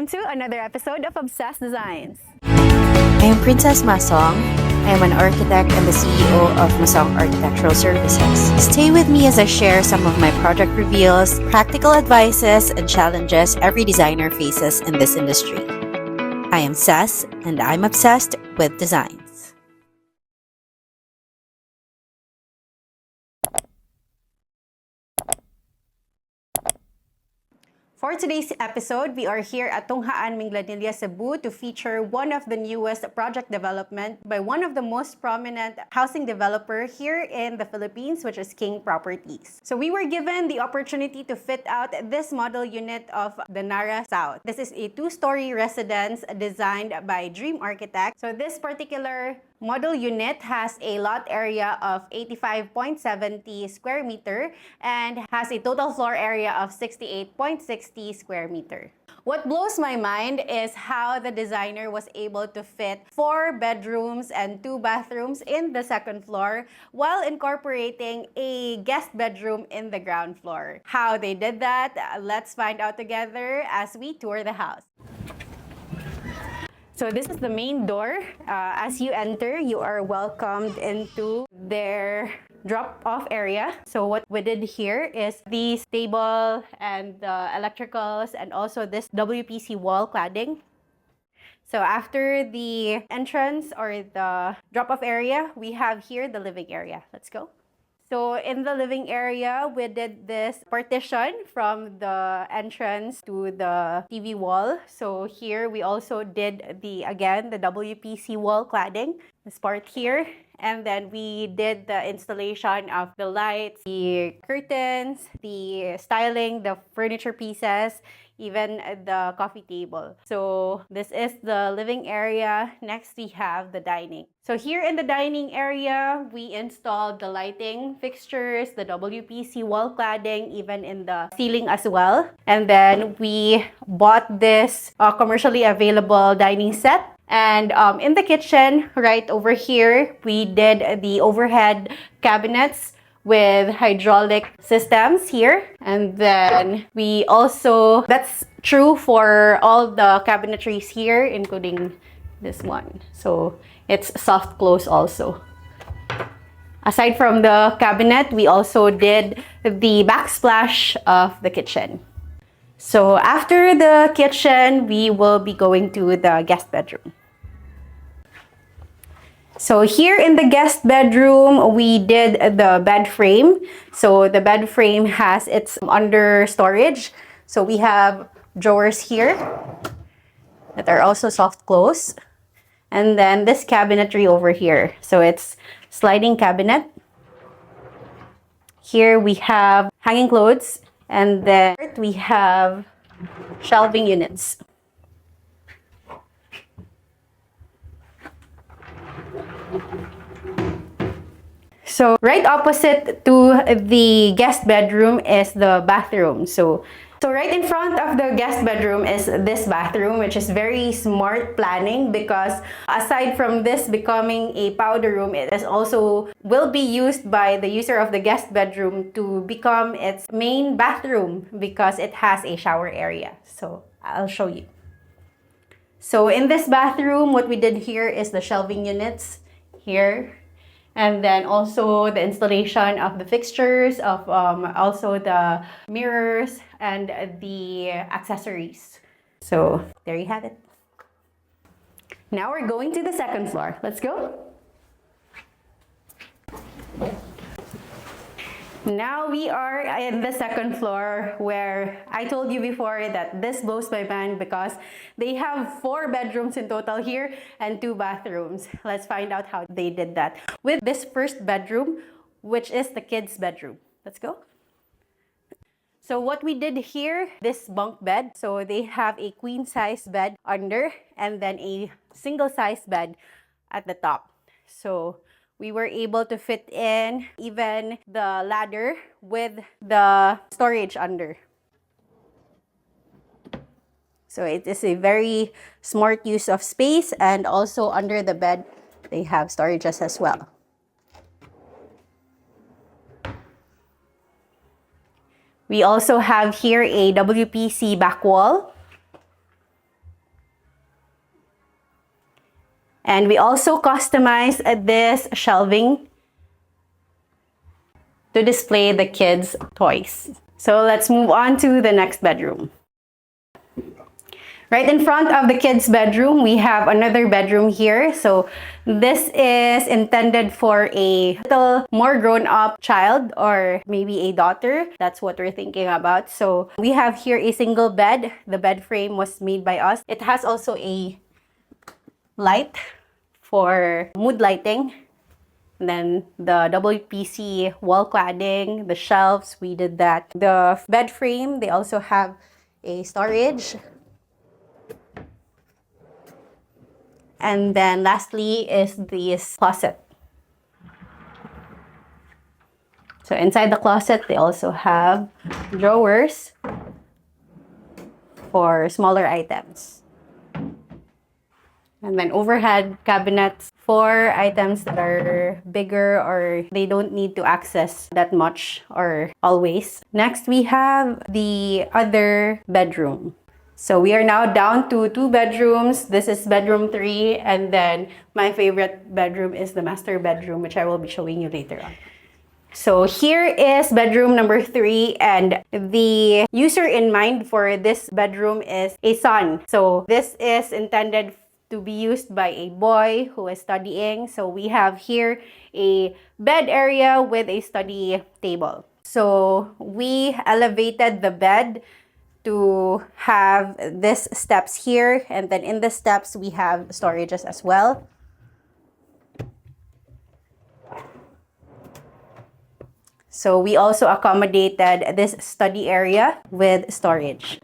to another episode of Obsessed Designs. I am Princess Masong. I am an architect and the CEO of Masong Architectural Services. Stay with me as I share some of my project reveals, practical advices, and challenges every designer faces in this industry. I am Ces, and I'm obsessed with designs. For today's episode, we are here at Tungkop, Minglanilla, Cebu to feature one of the newest project development by one of the most prominent housing developer here in the Philippines, which is King Properties. So we were given the opportunity to fit out this model unit of Danarra South. This is a two-story residence designed by Dream Architect. So this particular model unit has a lot area of 85.70 square meter and has a total floor area of 68.60 square meter. What blows my mind is how the designer was able to fit 4 bedrooms and 2 bathrooms in the second floor while incorporating a guest bedroom in the ground floor. How they did that, let's find out together as we tour the house. So this is the main door. As you enter, you are welcomed into their drop-off area. So what we did here is the table and the electricals and also this WPC wall cladding. So after the entrance or the drop-off area, we have here the living area. Let's go. So in the living area, we did this partition from the entrance to the TV wall. So here we also did the WPC wall cladding, this part here. And then we did the installation of the lights, the curtains, the styling, the furniture pieces, even the coffee table. So this is the living area. Next, we have the dining. So here in the dining area, we installed the lighting fixtures, the WPC wall cladding, even in the ceiling as well. And then we bought this commercially available dining set. And in the kitchen, right over here, we did the overhead cabinets with hydraulic systems here. And then we also, that's true for all the cabinetries here, including this one. So it's soft close also. Aside from the cabinet, we also did the backsplash of the kitchen. So after the kitchen, we will be going to the guest bedroom. So here in the guest bedroom, we did the bed frame. So the bed frame has its under storage. So we have drawers here that are also soft close. And then this cabinetry over here. So it's sliding cabinet. Here we have hanging clothes. And then we have shelving units. So right opposite to the guest bedroom is the bathroom. So right in front of the guest bedroom is this bathroom, which is very smart planning because aside from this becoming a powder room, it is also will be used by the user of the guest bedroom to become its main bathroom because it has a shower area. So I'll show you. So in this bathroom, what we did here is the shelving units here. And then also the installation of the fixtures, of also the mirrors and the accessories. So there you have it. Now we're going to the second floor. Let's go. Now we are in the second floor where I told you before that this blows my mind because they have 4 bedrooms in total here and 2 bathrooms. Let's find out how they did that. With this first bedroom, which is the kids' bedroom. Let's go. So what we did here, this bunk bed. So they have a queen size bed under and then a single size bed at the top. So we were able to fit in even the ladder with the storage under. So it is a very smart use of space, and also under the bed, they have storages as well. We also have here a WPC back wall. And we also customized this shelving to display the kids' toys. So let's move on to the next bedroom. Right in front of the kids' bedroom, we have another bedroom here. So this is intended for a little more grown-up child or maybe a daughter. That's what we're thinking about. So we have here a single bed. The bed frame was made by us. It has also a light for mood lighting. And then the WPC wall cladding, the shelves, we did that. The bed frame, they also have a storage. And then lastly is this closet. So inside the closet, they also have drawers for smaller items. And then overhead cabinets for items that are bigger or they don't need to access that much or always. Next, we have the other bedroom. So we are now down to 2 bedrooms. This is bedroom 3, and then my favorite bedroom is the master bedroom, which I will be showing you later on. So here is bedroom number 3, and the user in mind for this bedroom is a son. So this is intended to be used by a boy who is studying. So we have here a bed area with a study table. So we elevated the bed to have this steps here, and then in the steps we have storages as well. So we also accommodated this study area with storage.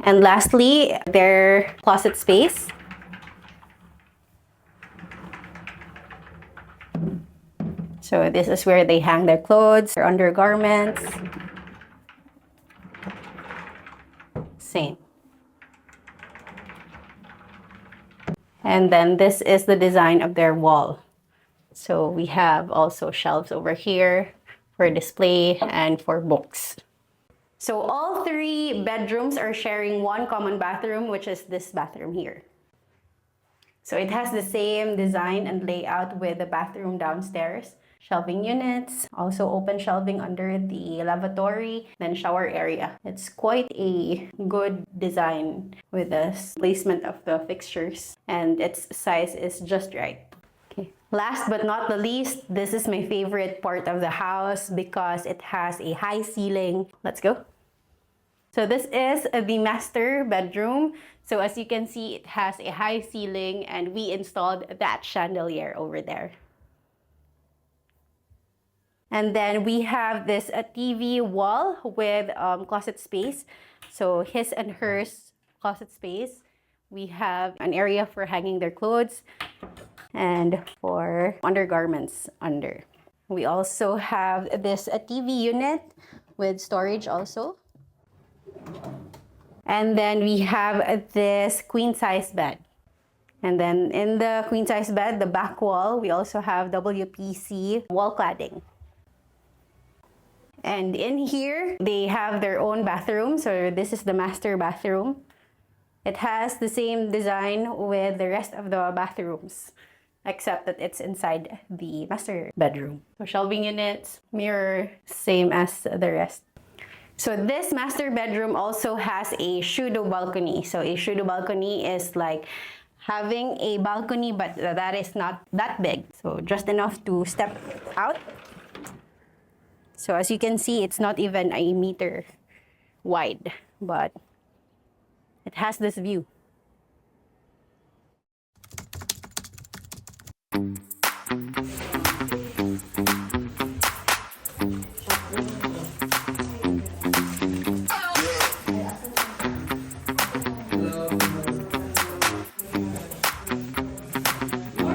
And lastly, their closet space. So this is where they hang their clothes, their undergarments. Same. And then this is the design of their wall. So we have also shelves over here for display and for books. So all 3 bedrooms are sharing one common bathroom, which is this bathroom here. So it has the same design and layout with the bathroom downstairs. Shelving units, also open shelving under the lavatory, then shower area. It's quite a good design with the placement of the fixtures, and its size is just right. Okay. Last but not the least, this is my favorite part of the house because it has a high ceiling. Let's go. So this is the master bedroom. So as you can see, it has a high ceiling, and we installed that chandelier over there. And then we have this TV wall with closet space. So his and hers closet space. We have an area for hanging their clothes and for undergarments under. We also have this TV unit with storage also. And then we have this queen size bed. And then in the queen size bed, the back wall, we also have WPC wall cladding. And in here, they have their own bathroom. So this is the master bathroom. It has the same design with the rest of the bathrooms, except that it's inside the master bedroom. So shelving units, mirror, same as the rest. So this master bedroom also has a shudo balcony. So a shudo balcony is like having a balcony, but that is not that big. So just enough to step out. So as you can see, it's not even a meter wide, but it has this view.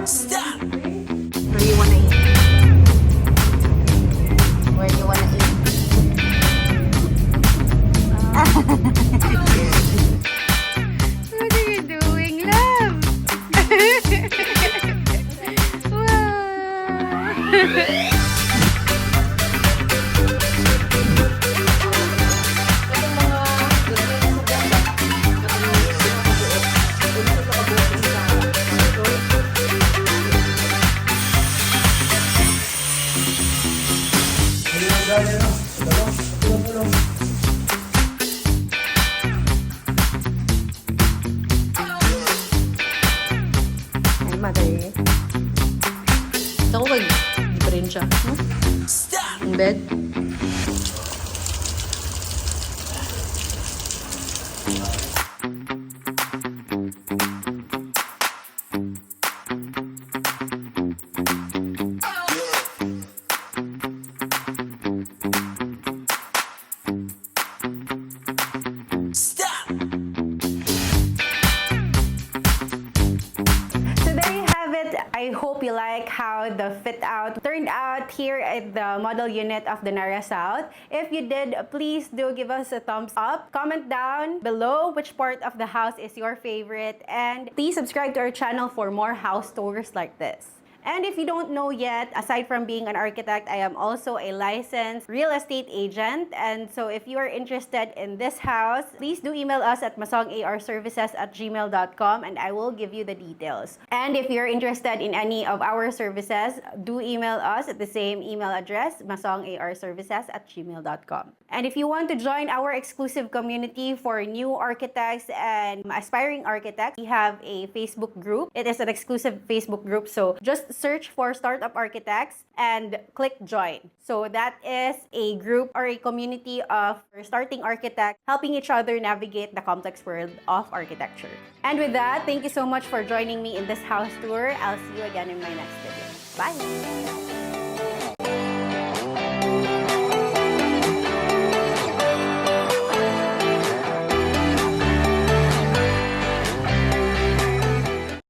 Stop! Where do you want to eat? Where do you want to eat? What are you doing, love? Wow. Ako kag diferensya. Ang bed. I hope you like how the fit out turned out here at the model unit of Danarra South. If you did, please do give us a thumbs up. Comment down below which part of the house is your favorite, and please subscribe to our channel for more house tours like this. And if you don't know yet, aside from being an architect, I am also a licensed real estate agent. And so if you are interested in this house, please do email us at masongarservices@gmail.com and I will give you the details. And if you're interested in any of our services, do email us at the same email address, masongarservices@gmail.com. And if you want to join our exclusive community for new architects and aspiring architects, we have a Facebook group. It is an exclusive Facebook group, so just search for Startup Architects and click join. So that is a group or a community of starting architects helping each other navigate the complex world of architecture. And with that, thank you so much for joining me in this house tour. I'll see you again in my next video. Bye!